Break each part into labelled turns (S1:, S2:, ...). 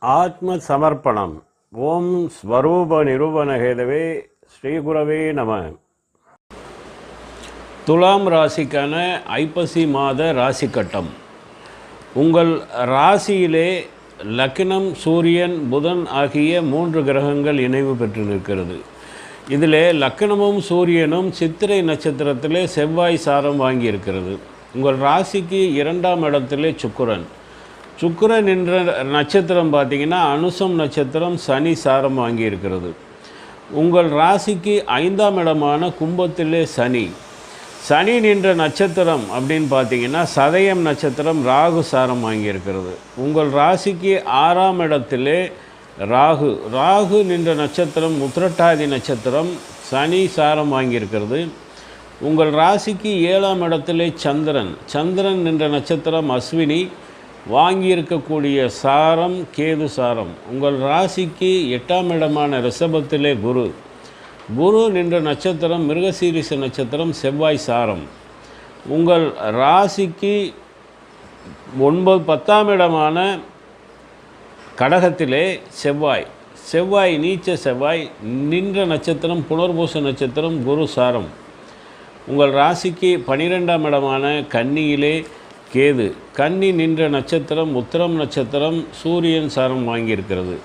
S1: ஆத்ம சமர்ப்பணம். ஓம் ஸ்வரூப நிரூபணஹேதவே ஸ்ரீகுரவே நம. துலாம் ராசிக்கான ஐப்பசி மாத ராசி கட்டம். உங்கள் ராசியிலே லக்னம், சூரியன், புதன் ஆகிய 3 கிரகங்கள் இணைவு பெற்று நிற்கிறது. இதிலே லக்னமும் சூரியனும் சித்திரை நட்சத்திரத்திலே செவ்வாய் சாரம் வாங்கியிருக்கிறது. உங்கள் ராசிக்கு 2ஆம் இடத்திலே சுக்கிரன் என்ற நட்சத்திரம் பார்த்திங்கன்னா அனுசம் நட்சத்திரம் சனி சாரம் வாங்கியிருக்கிறது. உங்கள் ராசிக்கு 5ஆம் இடமான கும்பத்திலே சனி நின்ற நட்சத்திரம் அப்படின்னு பார்த்தீங்கன்னா சதயம் நட்சத்திரம் ராகு சாரம் வாங்கியிருக்கிறது. உங்கள் ராசிக்கு 6ஆம் இடத்திலே ராகு நின்ற நட்சத்திரம் உத்திரட்டாதி நட்சத்திரம் சனி சாரம் வாங்கியிருக்கிறது. உங்கள் ராசிக்கு 7ஆம் இடத்திலே சந்திரன் நின்ற நட்சத்திரம் அஸ்வினி வாங்கியிருக்கக்கூடிய சாரம் கேது சாரம். உங்கள் ராசிக்கு 8ஆம் இடமான ரிஷபத்திலே குரு நின்ற நட்சத்திரம் மிருகசீரிஷ நட்சத்திரம் செவ்வாய் சாரம். உங்கள் ராசிக்கு 10ஆம் இடமான கடகத்திலே செவ்வாய் நீச்ச செவ்வாய் நின்ற நட்சத்திரம் புனர்பூச நட்சத்திரம் குரு சாரம். உங்கள் ராசிக்கு 12ஆம் இடமான கன்னியிலே கேது, கன்னி நின்ற நட்சத்திரம் உத்திரம் நட்சத்திரம் சூரியன் சாரம் வாங்கியிருக்கிறது.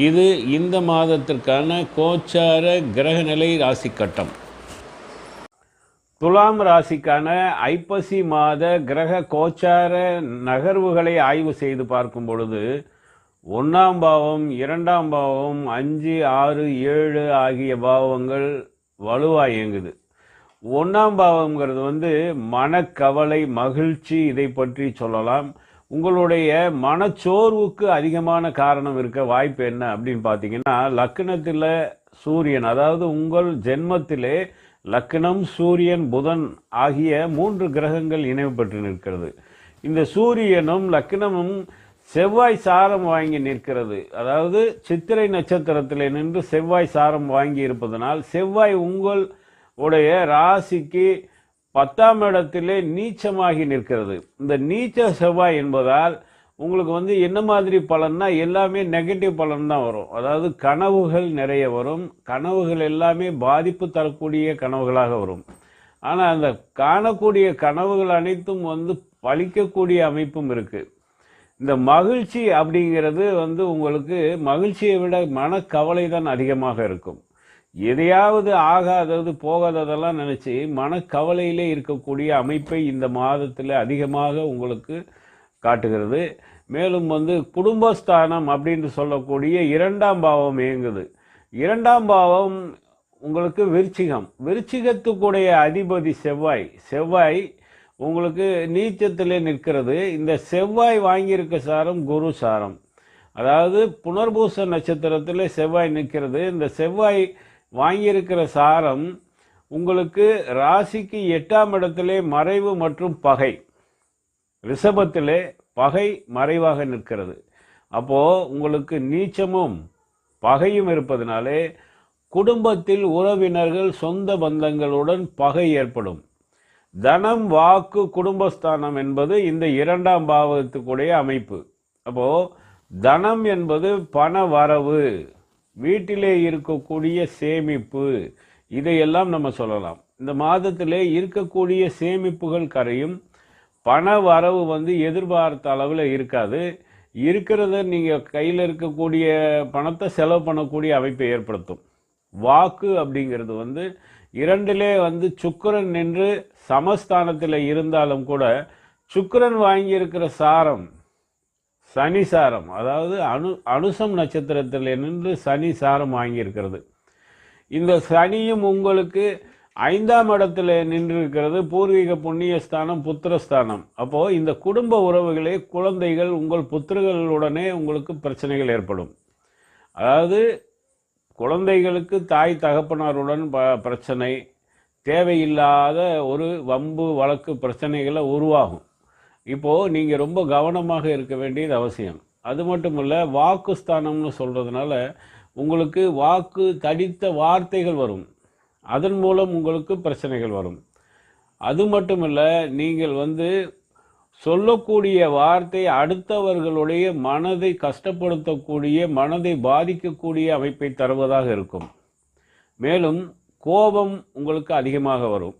S1: இது இந்த மாதத்திற்கான கோச்சார கிரகநிலை ராசி கட்டம். துலாம் ராசிக்கான ஐப்பசி மாத கிரக கோச்சார நகர்வுகளை ஆய்வு செய்து பார்க்கும் பொழுது 1ஆம் பாவம், 2ஆம் பாவம், 5, 6, 7 ஆகிய பாவங்கள் வலுவாக இயங்குது. 1ஆம் பாவம்ங்கிறது மனக்கவலை, மகிழ்ச்சி, இதை பற்றி சொல்லலாம். உங்களுடைய மனச்சோர்வுக்கு அதிகமான காரணம் இருக்க வாய்ப்பு என்ன அப்படின்னு பார்த்தீங்கன்னா, லக்னத்தில் சூரியன், அதாவது உங்கள் ஜென்மத்திலே லக்னம், சூரியன், புதன் ஆகிய 3 கிரகங்கள் இணைவு பெற்று நிற்கிறது. இந்த சூரியனும் லக்னமும் செவ்வாய் சாரம் வாங்கி நிற்கிறது. அதாவது சித்திரை நட்சத்திரத்தில் நின்று செவ்வாய் சாரம் வாங்கி இருப்பதனால் செவ்வாய் உங்கள் உடைய ராசிக்கு 10ஆம் இடத்திலே நீச்சமாகி நிற்கிறது. இந்த நீச்ச செவ்வாய் என்பதால் உங்களுக்கு என்ன மாதிரி பலன்னா எல்லாமே நெகட்டிவ் பலன் தான் வரும். அதாவது கனவுகள் நிறைய வரும். கனவுகள் எல்லாமே பாதிப்பு தரக்கூடிய கனவுகளாக வரும். ஆனால் அந்த காணக்கூடிய கனவுகள் அனைத்தும் பலிக்கக்கூடிய அமைப்பும் இருக்குது. இந்த மகிழ்ச்சி அப்படிங்கிறது உங்களுக்கு மகிழ்ச்சியை விட மனக்கவலை தான் அதிகமாக இருக்கும். எதையாவது ஆகாதது போகாததெல்லாம் நினச்சி மனக்கவலையிலே இருக்கக்கூடிய அமைப்பை இந்த மாதத்தில் அதிகமாக உங்களுக்கு காட்டுகிறது. மேலும் குடும்பஸ்தானம் அப்படின்னு சொல்லக்கூடிய 2ஆம் பாவம் இயங்குது. 2ஆம் பாவம் உங்களுக்கு விருச்சிகத்துக்குடைய அதிபதி செவ்வாய் உங்களுக்கு நீச்சத்திலே நிற்கிறது. இந்த செவ்வாய் வாங்கியிருக்க சாரம் குரு சாரம். அதாவது புனர்பூச நட்சத்திரத்தில் செவ்வாய் நிற்கிறது. இந்த செவ்வாய் வாங்கியிருக்கிற சாரம் உங்களுக்கு ராசிக்கு 8ஆம் இடத்திலே மறைவு மற்றும் பகை, ரிஷபத்திலே பகை மறைவாக நிற்கிறது. அப்போது உங்களுக்கு நீச்சமும் பகையும் இருப்பதனாலே குடும்பத்தில் உறவினர்கள், சொந்த பந்தங்களுடன் பகை ஏற்படும். தனம், வாக்கு, குடும்பஸ்தானம் என்பது இந்த 2ஆம் பாவத்துக்குடைய அமைப்பு. அப்போது தனம் என்பது பண வரவு, வீட்டிலே இருக்கக்கூடிய சேமிப்பு, இதையெல்லாம் நம்ம சொல்லலாம். இந்த மாதத்திலே இருக்கக்கூடிய சேமிப்புகள் கரையும். பண வரவு எதிர்பார்த்த அளவில் இருக்காது. இருக்கிறத நீங்கள் கையில் இருக்கக்கூடிய பணத்தை செலவு பண்ணக்கூடிய அமைப்பை ஏற்படுத்தும். வாக்கு அப்படிங்கிறது 2லே சுக்கிரன் நின்று சமஸ்தானத்தில் இருந்தாலும் கூட சுக்கிரன் வாங்கியிருக்கிற சாரம் சனி சாரம், அதாவது அனுசம் நட்சத்திரத்தில் நின்று சனி சாரம் வாங்கியிருக்கிறது. இந்த சனியும் உங்களுக்கு 5ஆம் இடத்துல நின்றிருக்கிறது. பூர்வீக புண்ணியஸ்தானம், புத்திரஸ்தானம். அப்போது இந்த குடும்ப உறவுகளே, குழந்தைகள், உங்கள் புத்திரர்களுடனே உங்களுக்கு பிரச்சனைகள் ஏற்படும். அதாவது குழந்தைகளுக்கு தாய் தகப்பனாருடன் பிரச்சனை, தேவையில்லாத ஒரு வம்பு வழக்கு பிரச்சனைகளை உருவாகும். இப்போது நீங்கள் ரொம்ப கவனமாக இருக்க வேண்டியது அவசியம். அது மட்டும் இல்லை, வாக்குஸ்தானம்னு சொல்கிறதுனால உங்களுக்கு வாக்கு தடித்த வார்த்தைகள் வரும். அதன் மூலம் உங்களுக்கு பிரச்சனைகள் வரும். அது மட்டும் இல்லை, நீங்கள் சொல்லக்கூடிய வார்த்தை அடுத்தவர்களுடைய மனதை கஷ்டப்படுத்தக்கூடிய, மனதை பாதிக்கக்கூடிய அமைப்பை தருவதாக இருக்கும். மேலும் கோபம் உங்களுக்கு அதிகமாக வரும்.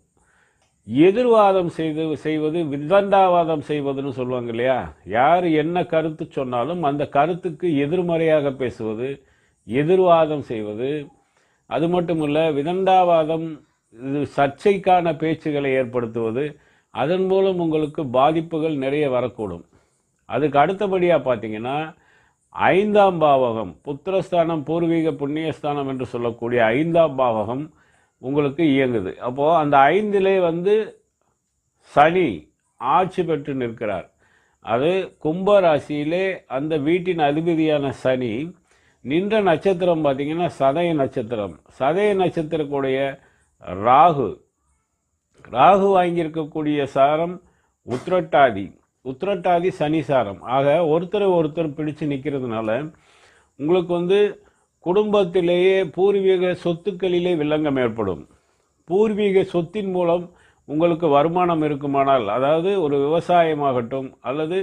S1: எதிர்வாதம் செய்வது விதண்டாவாதம் செய்வதுன்னு சொல்லுவாங்க இல்லையா? யார் என்ன கருத்து சொன்னாலும் அந்த கருத்துக்கு எதிர்மறையாக பேசுவது, எதிர்வாதம் செய்வது. அது மட்டுமல்ல, விதண்டாவாதம், இது சர்ச்சைக்கான பேச்சுகளை ஏற்படுத்துவது. அதன் மூலம் உங்களுக்கு பாதிப்புகள் நிறைய வரக்கூடும். அதுக்கு அடுத்தபடியாக பார்த்தீங்கன்னா 5ஆம் பாவகம், புத்திரஸ்தானம், பூர்வீக புண்ணியஸ்தானம் என்று சொல்லக்கூடிய 5ஆம் பாவகம் உங்களுக்கு இயங்குது. அப்போது அந்த 5லே சனி ஆட்சி பெற்று நிற்கிறார். அது கும்ப ராசியிலே அந்த வீட்டின் அதிபதியான சனி நின்ற நட்சத்திரம் பார்த்திங்கன்னா சதய நட்சத்திரம். சதய நட்சத்திரக்கூடிய ராகு வாங்கியிருக்கக்கூடிய சாரம் உத்திரட்டாதி சனி சாரம். ஆக ஒருத்தர் பிடிச்சு நிற்கிறதுனால உங்களுக்கு குடும்பத்திலேயே பூர்வீக சொத்துக்களிலே வில்லங்கம் ஏற்படும். பூர்வீக சொத்தின் மூலம் உங்களுக்கு வருமானம் இருக்குமானால், அதாவது ஒரு விவசாயமாகட்டும் அல்லது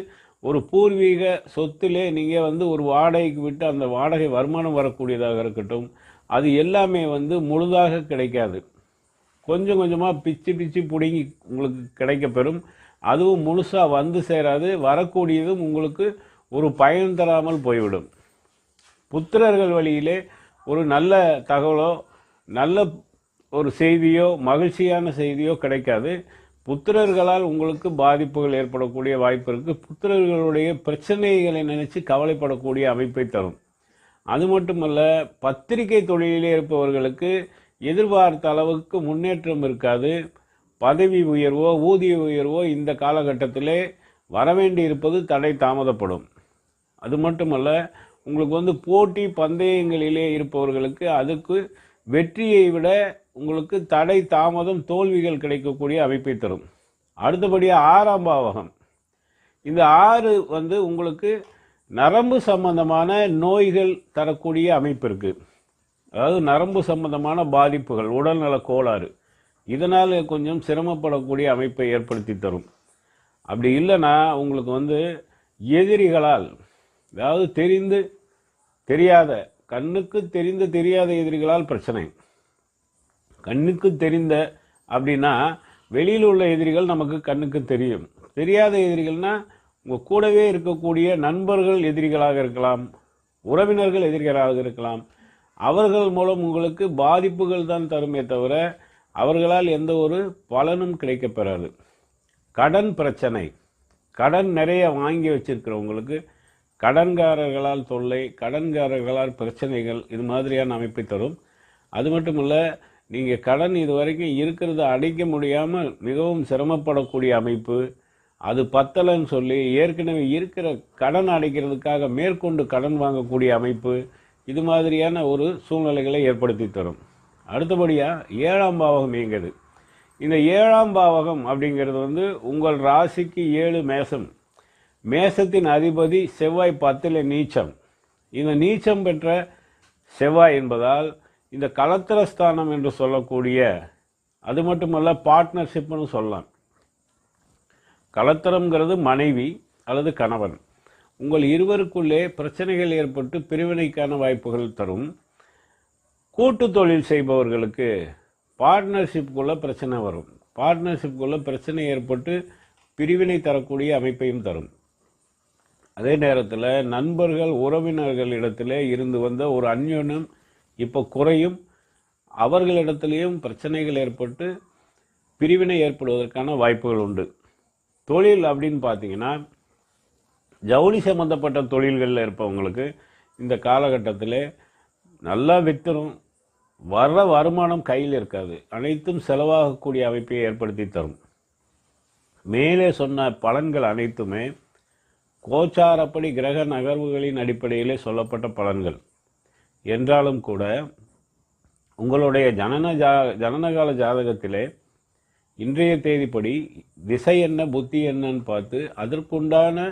S1: ஒரு பூர்வீக சொத்திலே நீங்கள் ஒரு வாடகைக்கு விட்டு அந்த வாடகை வருமானம் வரக்கூடியதாக இருக்கட்டும், அது எல்லாமே முழுதாக கிடைக்காது. கொஞ்சம் கொஞ்சமாக பிச்சு பிடுங்கி உங்களுக்கு கிடைக்கப்பெறும். அதுவும் முழுசாக சேராது. வரக்கூடியதும் உங்களுக்கு ஒரு பயன் தராமல் போய்விடும். புத்திரர்கள் வழியிலே ஒரு நல்ல தகவலோ நல்ல ஒரு செய்தியோ மகிழ்ச்சியான செய்தியோ கிடைக்காது. புத்திரர்களால் உங்களுக்கு பாதிப்புகள் ஏற்படக்கூடிய வாய்ப்பு இருக்குது. புத்திரர்களுடைய பிரச்சனைகளை நினைச்சு கவலைப்படக்கூடிய அமைப்பை தரும். அது மட்டுமல்ல, பத்திரிகை தொழிலிலே இருப்பவர்களுக்கு எதிர்பார்த்த அளவுக்கு முன்னேற்றம் இருக்காது. பதவி உயர்வோ ஊதிய உயர்வோ இந்த காலகட்டத்திலே வரவேண்டி இருப்பது தடை தாமதப்படும். அது மட்டுமல்ல, உங்களுக்கு போட்டி பந்தயங்களிலே இருப்பவர்களுக்கு அதுக்கு வெற்றியை விட உங்களுக்கு தடை தாமதம் தோல்விகள் கிடைக்கக்கூடிய அமைப்பை தரும். அடுத்தபடியாக 6ஆம் பாவகம். இந்த 6 உங்களுக்கு நரம்பு சம்பந்தமான நோய்கள் தரக்கூடிய அமைப்பு இருக்குது. அதாவது நரம்பு சம்பந்தமான பாதிப்புகள், உடல்நல கோளாறு, இதனால் கொஞ்சம் சிரமப்படக்கூடிய அமைப்பை ஏற்படுத்தி தரும். அப்படி இல்லைன்னா உங்களுக்கு எதிரிகளால், அதாவது தெரிந்து தெரியாத, கண்ணுக்கு தெரியாத எதிரிகளால் பிரச்சனை. கண்ணுக்கு தெரிந்த அப்படின்னா வெளியில் உள்ள எதிரிகள் நமக்கு கண்ணுக்கு தெரியும். தெரியாத எதிரிகள்னால் உங்கள் கூடவே இருக்கக்கூடிய நண்பர்கள் எதிரிகளாக இருக்கலாம், உறவினர்கள் எதிரிகளாக இருக்கலாம். அவர்கள் மூலம் உங்களுக்கு பாதிப்புகள் தான் தருமே தவிர அவர்களால் எந்த ஒரு பலனும் கிடைக்கப்பெறாது. கடன் பிரச்சனை, கடன் நிறைய வாங்கி வச்சிருக்கிறவங்களுக்கு கடன்காரர்களால் தொல்லை, கடன்காரர்களால் பிரச்சனைகள், இது மாதிரியான அமைப்பை தரும். அது மட்டும் இல்லை, நீங்கள் கடன் இது வரைக்கும் இருக்கிறத அடைக்க முடியாமல் மிகவும் சிரமப்படக்கூடிய அமைப்பு. அது பத்தலைன்னு சொல்லி ஏற்கனவே இருக்கிற கடன் அடைக்கிறதுக்காக மேற்கொண்டு கடன் வாங்கக்கூடிய அமைப்பு, இது மாதிரியான ஒரு சூழ்நிலைகளை ஏற்படுத்தி தரும். அடுத்தபடியாக 7ஆம் பாவகம் இயங்குது. இந்த 7ஆம் பாவகம் அப்படிங்கிறது உங்கள் ராசிக்கு 7 மேசம். மேசத்தின் அதிபதி செவ்வாய் 10ல் நீச்சம். இந்த நீச்சம் பெற்ற செவ்வாய் என்பதால் இந்த கலத்திரஸ்தானம் என்று சொல்லக்கூடிய, அது மட்டுமல்ல பார்ட்னர்ஷிப்னு சொல்லலாம். கலத்திரம்ங்கிறது மனைவி அல்லது கணவன். உங்கள் இருவருக்குள்ளே பிரச்சனைகள் ஏற்பட்டு பிரிவினைக்கான வாய்ப்புகள் தரும். கூட்டு தொழில் செய்பவர்களுக்கு பார்ட்னர்ஷிப்புக்குள்ளே பிரச்சனை வரும். பார்ட்னர்ஷிப்புக்குள்ளே பிரச்சனை ஏற்பட்டு பிரிவினை தரக்கூடிய அமைப்பையும் தரும். அதே நேரத்தில் நண்பர்கள் உறவினர்களிடத்தில் இருந்து வந்த ஒரு அந்யோன்யம் இப்போ குறையும். அவர்களிடத்திலையும் பிரச்சனைகள் ஏற்பட்டு பிரிவினை ஏற்படுவதற்கான வாய்ப்புகள் உண்டு. தொழில் அப்படின்னு பார்த்தீங்கன்னா, ஜவுளி சம்பந்தப்பட்ட தொழில்களில் இருப்பவங்களுக்கு இந்த காலகட்டத்தில் நல்லா விற்றுரும். வர்ற வருமானம் கையில் இருக்காது, அனைத்தும் செலவாகக்கூடிய அமைப்பை ஏற்படுத்தி தரும். மேலே சொன்ன பலன்கள் அனைத்துமே கோச்சாரப்படி கிரக நகர்வுகளின் அடிப்படையிலே சொல்லப்பட்ட பலன்கள் என்றாலும் கூட உங்களுடைய ஜனனகால ஜாதகத்திலே இன்றைய தேதிப்படி திசை என்ன புத்தி என்னன்னு பார்த்து அதற்குண்டான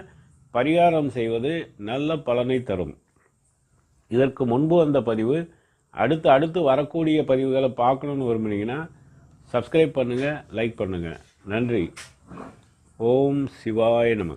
S1: பரிகாரம் செய்வது நல்ல பலனை தரும். இதற்கு முன்பு வந்த பதிவு, அடுத்து வரக்கூடிய பதிவுகளை பார்க்கணுன்னு விரும்புனீங்கன்னா சப்ஸ்கிரைப் பண்ணுங்கள், லைக் பண்ணுங்கள். நன்றி. ஓம் சிவாய நம.